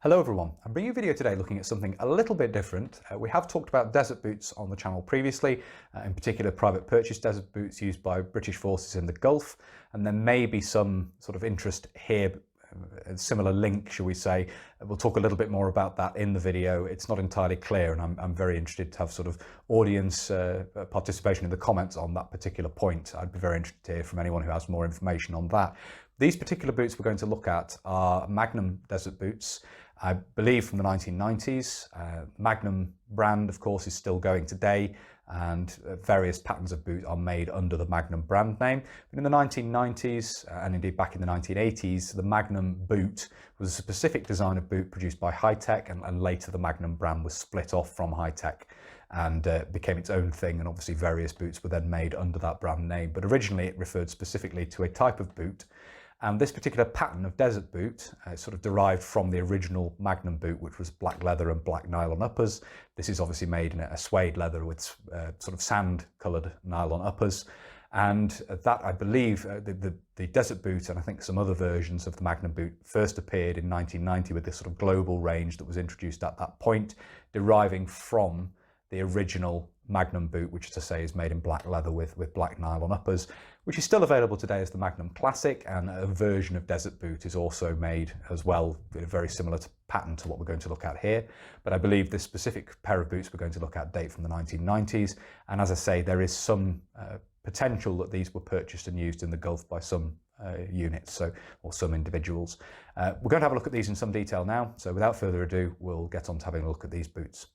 Hello everyone, I'm bringing you a video today looking at something a little bit different. We have talked about desert boots on the channel previously, in particular private purchase desert boots used by British forces in the Gulf, and there may be some sort of interest here, a similar link, shall we say. We'll talk a little bit more about that in the video. It's not entirely clear, and I'm very interested to have sort of audience participation in the comments on that particular point. I'd be very interested to hear from anyone who has more information on that. These particular boots we're going to look at are Magnum desert boots, I believe from the 1990s. Magnum brand, of course, is still going today, and various patterns of boot are made under the Magnum brand name. But in the 1990s, and indeed back in the 1980s, the Magnum boot was a specific design of boot produced by Hi-Tec, and later the Magnum brand was split off from Hi-Tec and became its own thing, and obviously various boots were then made under that brand name. But originally it referred specifically to a type of boot. And this particular pattern of desert boot sort of derived from the original Magnum boot, which was black leather and black nylon uppers. This is obviously made in a suede leather with sort of sand-coloured nylon uppers. And that, I believe, the desert boot, and I think some other versions of the Magnum boot, first appeared in 1990 with this sort of global range that was introduced at that point, deriving from the original Magnum boot, which, as I say, is made in black leather with black nylon uppers, which is still available today as the Magnum Classic, and a version of desert boot is also made as well, very similar pattern to what we're going to look at here. But I believe this specific pair of boots we're going to look at date from the 1990s, and as I say, there is some potential that these were purchased and used in the Gulf by some units, or some individuals. We're going to have a look at these in some detail now, so without further ado, we'll get on to having a look at these boots.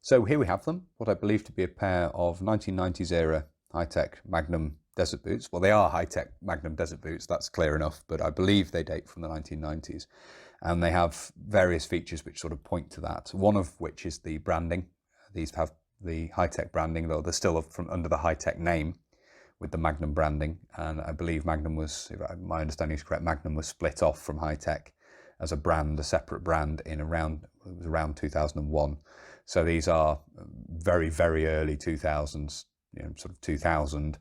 So here we have them, what I believe to be a pair of 1990s era Hi-Tec Magnum desert boots. Well, they are Hi-Tec Magnum desert boots, that's clear enough, but I believe they date from the 1990s. And they have various features which sort of point to that, one of which is the branding. These have the Hi-Tec branding, though they're still from under the Hi-Tec name with the Magnum branding. And I believe Magnum was, if my understanding is correct, Magnum was split off from Hi-Tec as a brand, a separate brand, in around 2001. So these are very, very early 2000s, sort of 2000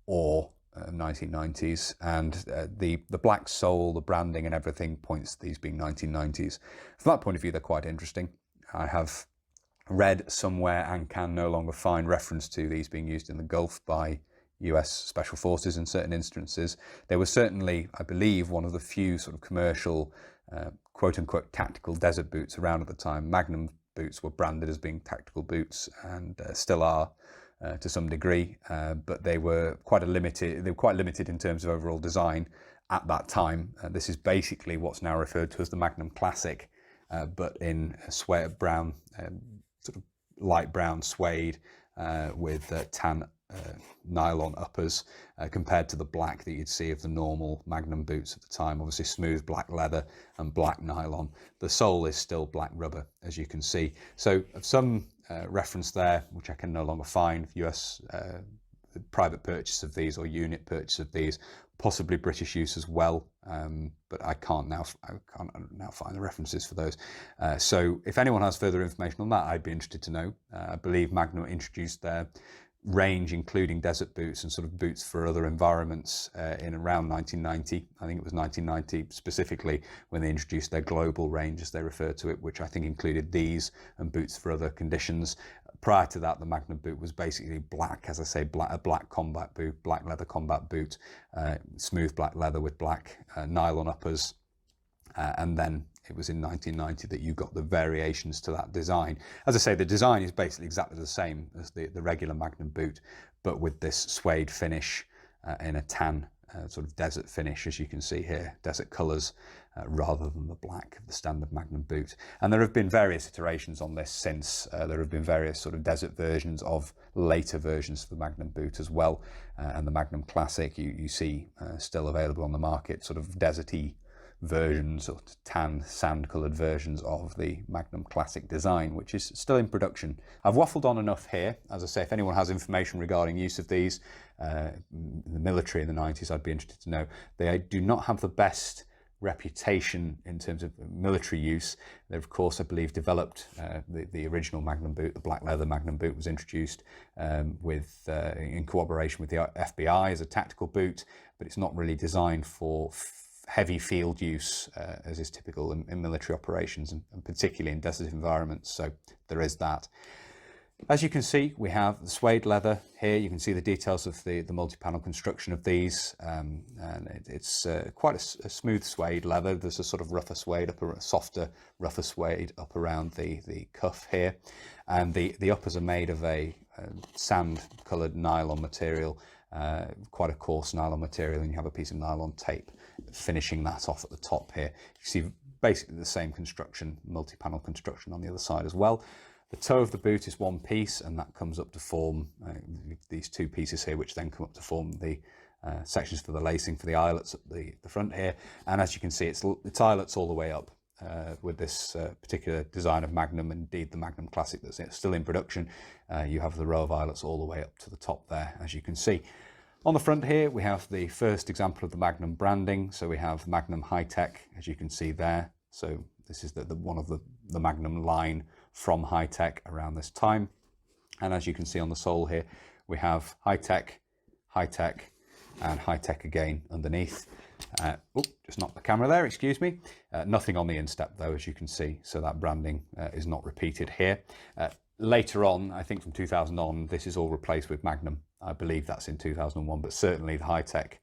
or 1990s, and the black sole, the branding and everything points to these being 1990s. From that point of view, they're quite interesting. I have read somewhere and can no longer find reference to these being used in the Gulf by US Special Forces in certain instances. They were certainly, I believe, one of the few sort of commercial quote-unquote tactical desert boots around at the time. Magnum boots were branded as being tactical boots, and still are to some degree, but they were quite limited in terms of overall design at that time. This is basically what's now referred to as the Magnum Classic, but in a suede brown, sort of light brown suede with tan nylon uppers, compared to the black that you'd see of the normal Magnum boots at the time. Obviously smooth black leather and black nylon. The sole is still black rubber, as you can see. So some reference there, which I can no longer find, US private purchase of these or unit purchase of these, possibly British use as well, but I can't now find the references for those. So if anyone has further information on that, I'd be interested to know. I believe Magnum introduced their range, including desert boots and sort of boots for other environments, in around 1990. I think it was 1990 specifically when they introduced their global range, as they refer to it, which I think included these and boots for other conditions. Prior to that, the Magnum boot was basically black, as I say, a black combat boot, black leather combat boot, smooth black leather with black nylon uppers, and then it was in 1990 that you got the variations to that design. As I say, the design is basically exactly the same as the regular Magnum boot, but with this suede finish in a tan sort of desert finish, as you can see here, desert colours, rather than the black of the standard Magnum boot. And there have been various iterations on this since. There have been various sort of desert versions of later versions of the Magnum boot as well, and the Magnum Classic you see still available on the market, sort of deserty versions or tan sand coloured versions of the Magnum Classic design, which is still in production. I've waffled on enough here. As I say, if anyone has information regarding use of these in the military in the 90s, I'd be interested to know. They do not have the best reputation in terms of military use. They've, of course, I believe, developed the original Magnum boot. The black leather Magnum boot was introduced in cooperation with the FBI as a tactical boot, but it's not really designed for heavy field use, as is typical in military operations, and particularly in desert environments. So there is that. As you can see, we have the suede leather here. You can see the details of the multi-panel construction of these, and it's quite a smooth suede leather. There's a sort of rougher suede softer, rougher suede up around the cuff here, and the uppers are made of a sand-coloured nylon material, quite a coarse nylon material, and you have a piece of nylon tape finishing that off at the top here. You see basically the same construction, multi-panel construction on the other side as well. The toe of the boot is one piece, and that comes up to form these two pieces here, which then come up to form the sections for the lacing for the eyelets at the front here. And as you can see, it's eyelets all the way up with this particular design of Magnum, indeed the Magnum Classic that's still in production. You have the row of eyelets all the way up to the top there, as you can see. On the front here, we have the first example of the Magnum branding. So we have Magnum Hi-Tec, as you can see there. So this is one of the Magnum line from Hi-Tec around this time. And as you can see on the sole here, we have Hi-Tec, Hi-Tec, and Hi-Tec again underneath. Just knocked the camera there, excuse me. Nothing on the instep though, as you can see, so that branding is not repeated here. Later on, I think from 2000 on, this is all replaced with Magnum. I believe that's in 2001, but certainly the Hi-Tec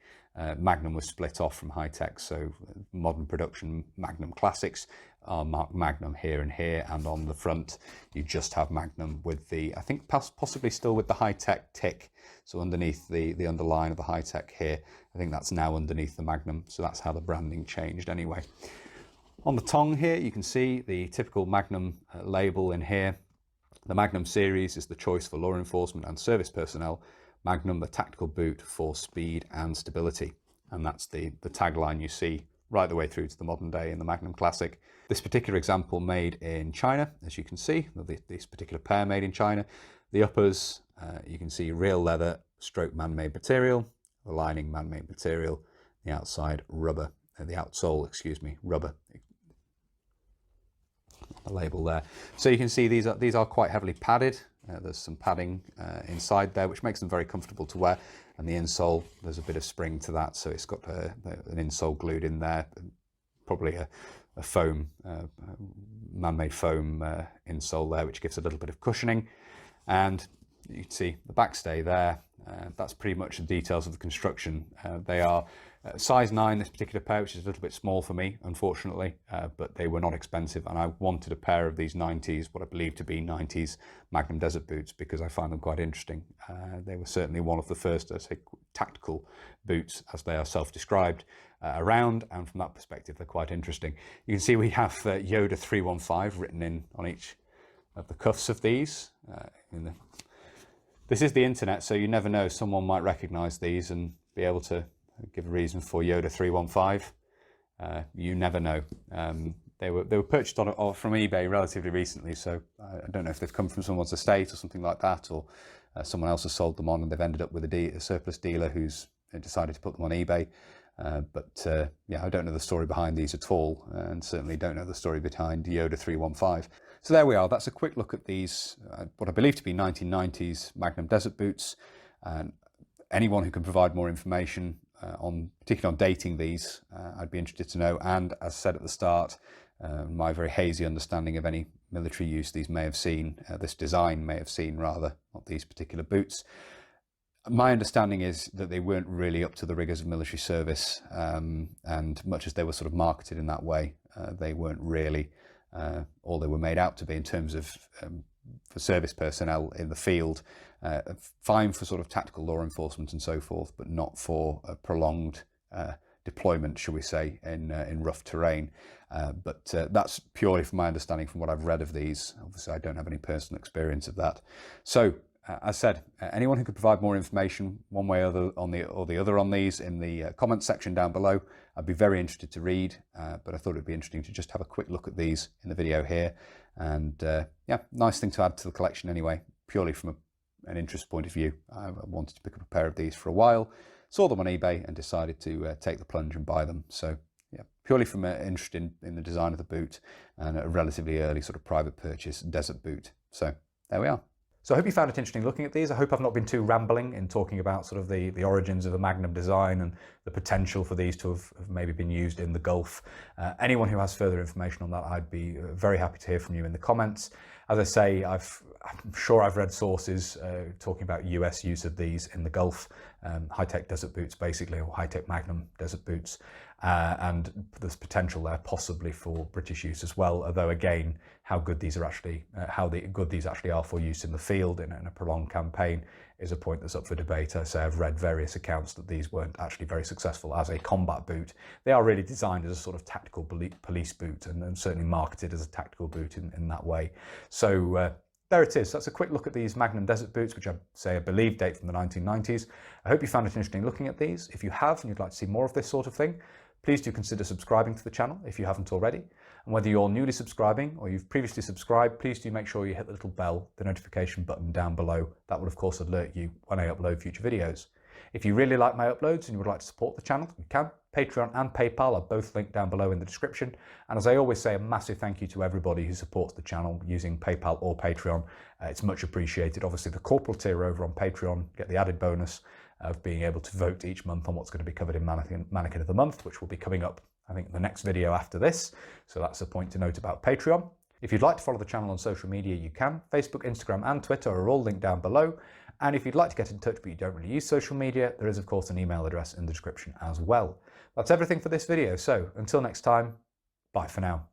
Magnum was split off from Hi-Tec, so modern production Magnum Classics are marked Magnum here and here, and on the front you just have Magnum with the, I think possibly still with the Hi-Tec tick, so underneath the underline of the Hi-Tec here, I think that's now underneath the Magnum, so that's how the branding changed anyway. On the tongue here you can see the typical Magnum label in here. The Magnum series is the choice for law enforcement and service personnel. Magnum, the tactical boot for speed and stability. And that's the tagline you see right the way through to the modern day in the Magnum Classic. This particular example made in China, as you can see, this particular pair made in China. The uppers, you can see real leather, stroke man-made material, the lining man-made material, the outside rubber, the outsole, excuse me, rubber. The label there. So you can see these are quite heavily padded. There's some padding inside there, which makes them very comfortable to wear. And the insole, there's a bit of spring to that, so it's got an insole glued in there, probably a foam, man-made foam insole there, which gives a little bit of cushioning. And you can see the backstay there. That's pretty much the details of the construction. They are size 9, this particular pair, which is a little bit small for me, unfortunately, but they were not expensive, and I wanted a pair of these 90s, what I believe to be 90s Magnum Desert boots, because I find them quite interesting. They were certainly one of the first, I'd say, tactical boots, as they are self-described, around, and from that perspective, they're quite interesting. You can see we have Yoda 315 written in on each of the cuffs of these. This is the internet, so you never know, someone might recognize these and be able to give a reason for Yoda 315. You never know. They were purchased from eBay relatively recently, so I don't know if they've come from someone's estate or something like that, or someone else has sold them on and they've ended up with a surplus dealer who's decided to put them on eBay. Yeah, I don't know the story behind these at all, and certainly don't know the story behind Yoda 315. So there we are. That's a quick look at these, what I believe to be 1990s Magnum Desert boots. And anyone who can provide more information particularly on dating these, I'd be interested to know. And as said at the start, my very hazy understanding of any military use these may have seen, this design may have seen rather, not these particular boots. My understanding is that they weren't really up to the rigours of military service, and much as they were sort of marketed in that way, they weren't really all they were made out to be in terms of for service personnel in the field. Fine for sort of tactical law enforcement and so forth, but not for a prolonged deployment, shall we say, in rough terrain. But that's purely from my understanding from what I've read of these. Obviously, I don't have any personal experience of that. So, as said, anyone who could provide more information one way or the other on these in the comment section down below, I'd be very interested to read. But I thought it'd be interesting to just have a quick look at these in the video here. And yeah, nice thing to add to the collection anyway, purely from an interest point of view. I wanted to pick up a pair of these for a while, saw them on eBay and decided to take the plunge and buy them. So yeah, purely from an interest in the design of the boot and a relatively early sort of private purchase desert boot. So there we are. So I hope you found it interesting looking at these. I hope I've not been too rambling in talking about sort of the origins of the Magnum design and the potential for these to have maybe been used in the Gulf. Anyone who has further information on that, I'd be very happy to hear from you in the comments. As I say, I'm sure I've read sources talking about US use of these in the Gulf, Hi-Tec desert boots basically, or Hi-Tec Magnum desert boots. And there's potential there possibly for British use as well, although again, how good these are actually are for use in the field in a prolonged campaign is a point that's up for debate. I say I've read various accounts that these weren't actually very successful as a combat boot. They are really designed as a sort of tactical police boot and certainly marketed as a tactical boot in that way. So there it is. That's a quick look at these Magnum desert boots, which I believe date from the 1990s. I hope you found it interesting looking at these. If you have and you'd like to see more of this sort of thing, please do consider subscribing to the channel if you haven't already. And whether you're newly subscribing or you've previously subscribed, please do make sure you hit the little bell, the notification button down below. That will of course alert you when I upload future videos. If you really like my uploads and you would like to support the channel, you can. Patreon and PayPal are both linked down below in the description. And as I always say, a massive thank you to everybody who supports the channel using PayPal or Patreon. It's much appreciated. Obviously the corporal tier over on Patreon get the added bonus of being able to vote each month on what's going to be covered in Mannequin of the Month, which will be coming up, I think, in the next video after this. So that's a point to note about Patreon. If you'd like to follow the channel on social media, you can. Facebook, Instagram and Twitter are all linked down below. And if you'd like to get in touch but you don't really use social media, there is of course an email address in the description as well. That's everything for this video. So until next time, bye for now.